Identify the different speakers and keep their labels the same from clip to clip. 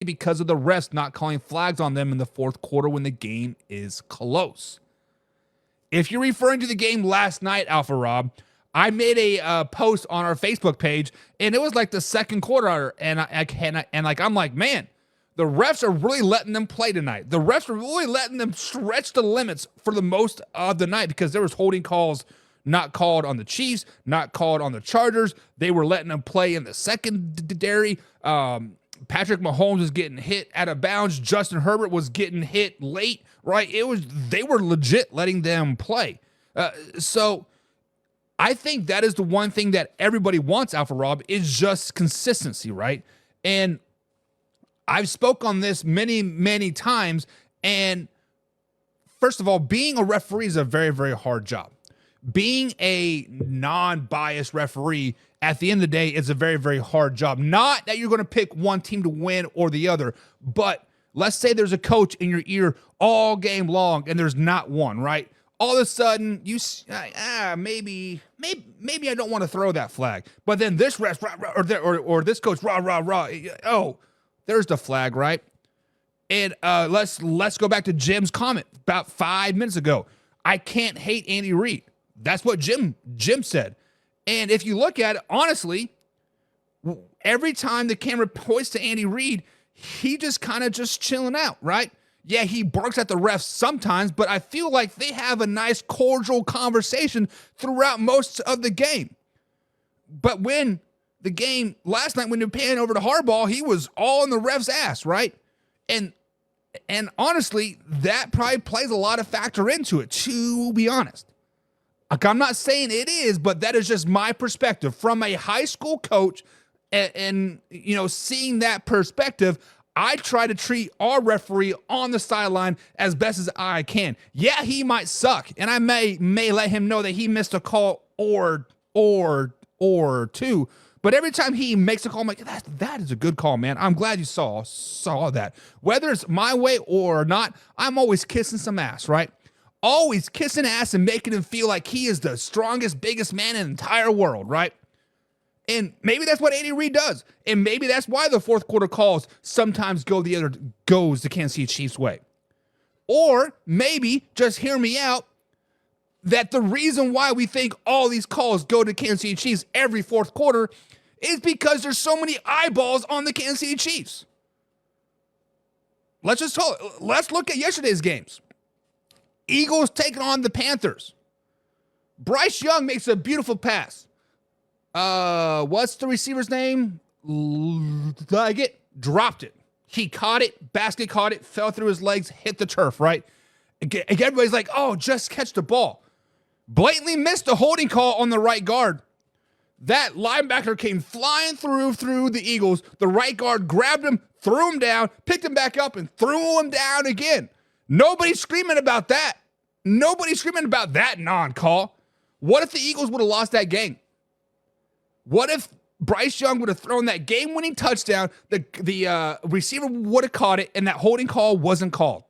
Speaker 1: because of the refs not calling flags on them in the fourth quarter when the game is close. If you're referring to the game last night, Alpha Rob, I made a post on our Facebook page, and it was like the second quarter, and I'm like, man, the refs are really letting them play tonight. The refs are really letting them stretch the limits for the most of the night because there was holding calls not called on the Chiefs, not called on the Chargers. They were letting them play in the secondary. Patrick Mahomes was getting hit out of bounds. Justin Herbert was getting hit late, right? They were legit letting them play. So I think that is the one thing that everybody wants, Alpha Rob, is just consistency, right? And I've spoke on this many, many times. And first of all, being a referee is a very, very hard job. Being a non-biased referee at the end of the day is a very, very hard job. Not that you're going to pick one team to win or the other, but let's say there's a coach in your ear all game long and there's not one, right? All of a sudden, maybe I don't want to throw that flag. But then this ref, or this coach, rah. Oh, there's the flag, right? And let's go back to Jim's comment about 5 minutes ago. I can't hate Andy Reid. That's what Jim said. And if you look at it, honestly, every time the camera points to Andy Reid, he just kind of just chilling out, right? Yeah, he barks at the refs sometimes, but I feel like they have a nice cordial conversation throughout most of the game. But when the game last night, when they're paying over to Harbaugh, he was all in the ref's ass, right? And honestly, that probably plays a lot of factor into it, to be honest. Like, I'm not saying it is, but that is just my perspective from a high school coach, and seeing that perspective. I try to treat our referee on the sideline as best as I can. Yeah, he might suck, and I may let him know that he missed a call or two. But every time he makes a call, I'm like, that is a good call, man. I'm glad you saw that. Whether it's my way or not, I'm always kissing some ass, right? Always kissing ass and making him feel like he is the strongest, biggest man in the entire world, right? And maybe that's what Andy Reid does. And maybe that's why the fourth quarter calls sometimes goes the Kansas City Chiefs' way. Or maybe, just hear me out, that the reason why we think all these calls go to Kansas City Chiefs every fourth quarter is because there's so many eyeballs on the Kansas City Chiefs. Let's look at yesterday's games. Eagles taking on the Panthers. Bryce Young makes a beautiful pass. What's the receiver's name? Dropped it. He caught it, basket caught it, fell through his legs, hit the turf, right? Again, everybody's like, oh, just catch the ball. Blatantly missed a holding call on the right guard. That linebacker came flying through the Eagles. The right guard grabbed him, threw him down, picked him back up, and threw him down again. Nobody's screaming about that. Nobody's screaming about that non-call. What if the Eagles would have lost that game? What if Bryce Young would have thrown that game-winning touchdown, the receiver would have caught it, and that holding call wasn't called?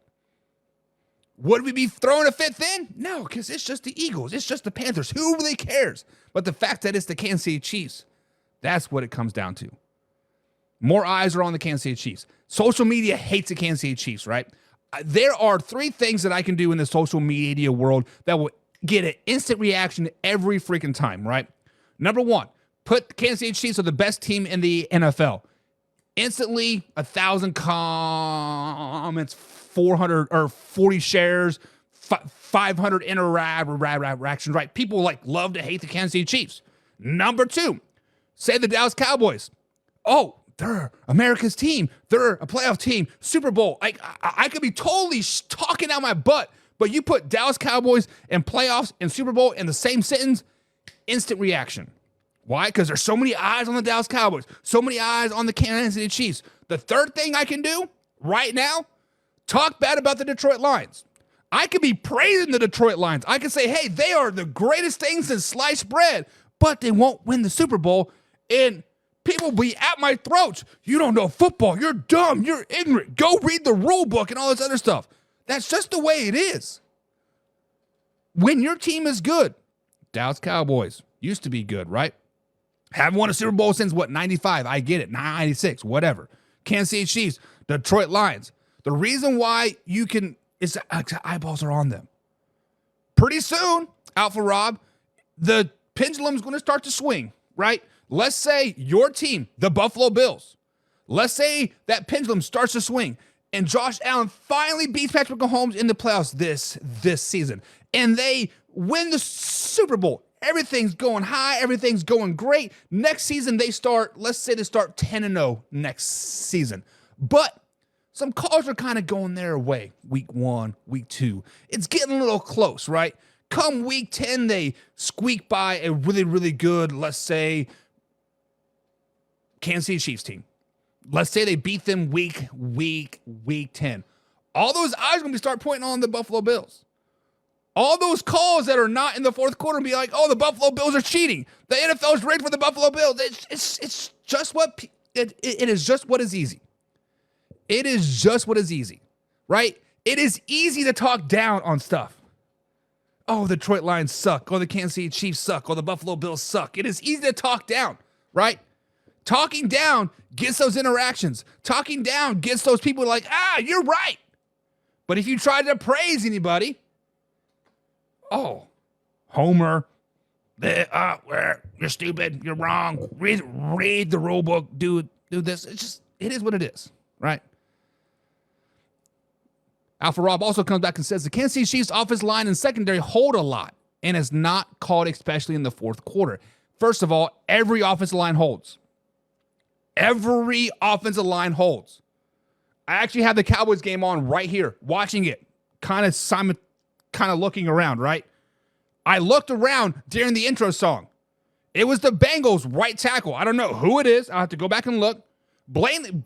Speaker 1: Would we be throwing a fit then? No, because it's just the Eagles. It's just the Panthers. Who really cares? But the fact that it's the Kansas City Chiefs, that's what it comes down to. More eyes are on the Kansas City Chiefs. Social media hates the Kansas City Chiefs, right? There are three things that I can do in the social media world that will get an instant reaction every freaking time, right? Number one, put the Kansas City Chiefs are the best team in the NFL. Instantly, 1,000 comments, 400 or 40 shares, 500 interactions, right? People love to hate the Kansas City Chiefs. Number two, say the Dallas Cowboys. Oh, they're America's team. They're a playoff team. Super Bowl. I could be totally talking out my butt, but you put Dallas Cowboys and playoffs and Super Bowl in the same sentence, instant reaction. Why? Because there's so many eyes on the Dallas Cowboys, so many eyes on the Kansas City Chiefs. The third thing I can do right now, talk bad about the Detroit Lions. I could be praising the Detroit Lions. I could say, hey, they are the greatest things in sliced bread, but they won't win the Super Bowl. And people be at my throats. You don't know football. You're dumb. You're ignorant. Go read the rule book and all this other stuff. That's just the way it is. When your team is good, Dallas Cowboys used to be good, right? Haven't won a Super Bowl since, 95? I get it. 96, whatever. Kansas City Chiefs Detroit Lions. The reason why you can is that eyeballs are on them. Pretty soon, Alpha Rob, the pendulum's going to start to swing, right? Let's say your team, the Buffalo Bills, let's say that pendulum starts to swing and Josh Allen finally beats Patrick Mahomes in the playoffs this season. And they win the Super Bowl. Everything's going high. Everything's going great. Next season, let's say they start 10-0 next season. But some calls are kind of going their way. Week 1, week 2. It's getting a little close, right? Come week 10, they squeak by a really, really good, let's say, Kansas City Chiefs team. Let's say they beat them week 10. All those eyes are going to start pointing on the Buffalo Bills. All those calls that are not in the fourth quarter be like, oh, the Buffalo Bills are cheating. The NFL is rigged for the Buffalo Bills. It's just what it is just what is easy. It is just what is easy, right? It is easy to talk down on stuff. Oh, the Detroit Lions suck. Oh, the Kansas City Chiefs suck. Oh, the Buffalo Bills suck. It is easy to talk down, right? Talking down gets those interactions. Talking down gets those people like, you're right. But if you try to praise anybody, oh, Homer, you're stupid, you're wrong. Read the rule book, do this. It is what it is, right? Alpha Rob also comes back and says the Kansas City Chiefs offensive line and secondary hold a lot and is not called, especially in the fourth quarter. First of all, every offensive line holds. Every offensive line holds. I actually have the Cowboys game on right here, watching it, kind of looking around, right? I looked around during the intro song. It was the Bengals right tackle. I don't know who it is. I'll have to go back and look. Blaine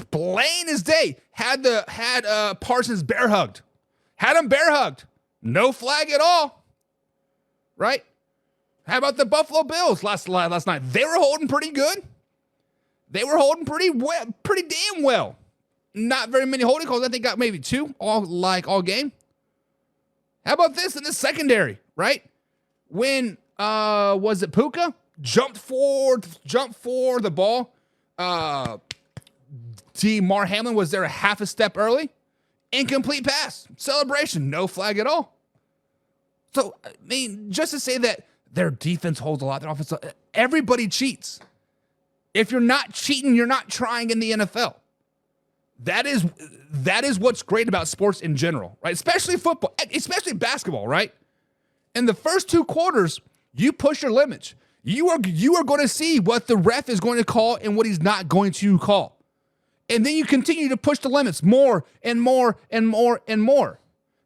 Speaker 1: as day had Parsons bear hugged. Had him bear hugged. No flag at all. Right? How about the Buffalo Bills last night? They were holding pretty good. They were holding pretty damn well. Not very many holding calls. I think got maybe 2 all game. How about this in the secondary, right? When was it Puka jumped for the ball? Mar Hamlin was there a half a step early. Incomplete pass. Celebration. No flag at all. So, I mean, just to say that their defense holds a lot, their offense, everybody cheats. If you're not cheating, you're not trying in the NFL. That is what's great about sports in general, right? Especially football, especially basketball, right? In the first 2 quarters, you push your limits. You are going to see what the ref is going to call and what he's not going to call. And then you continue to push the limits more and more and more and more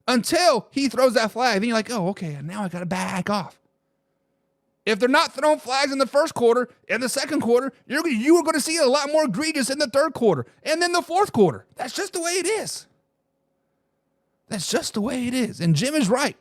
Speaker 1: until he throws that flag. Then you're like, oh, okay, now I got to back off. If they're not throwing flags in the first quarter and the second quarter, you are going to see a lot more egregious in the third quarter and then the fourth quarter. That's just the way it is. That's just the way it is. And Jim is right.